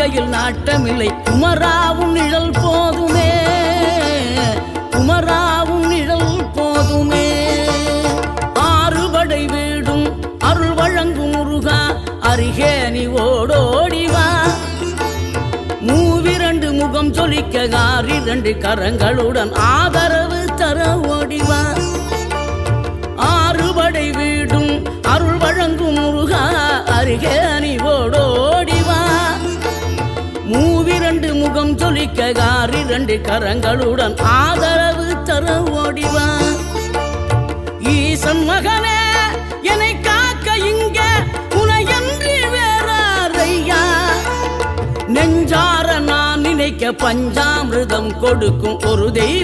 வாழ்க்கையில் நாட்டமில்லை குமராவும் நிழல் போதுமே, குமராவும் நிழல் போதுமே. ஆறுபடை வீடும் அருள் வழங்கும் முருகா அருகே நீ ஓடோடிவா. மூவிரண்டு முகம் சொலிக்க ஆறிரண்டு கரங்களுடன் ஆதரவு தர ஓடிவா. ஆறுபடை வீடும் அருள் வழங்கும் முருகா அருகே நீ ஓடோடிவா. மூவிரண்டு முகம் சொலிக்க ஆறிரண்டு கரங்களுடன் ஆதரவு தர ஓடிவா. ஈசன் மகனே என்னை காக்க இங்க உனையன்றி வேறாரையா. நெஞ்சார நான் நினைக்க பஞ்சாமிர்தம் கொடுக்கும் ஒரு தெய்வம்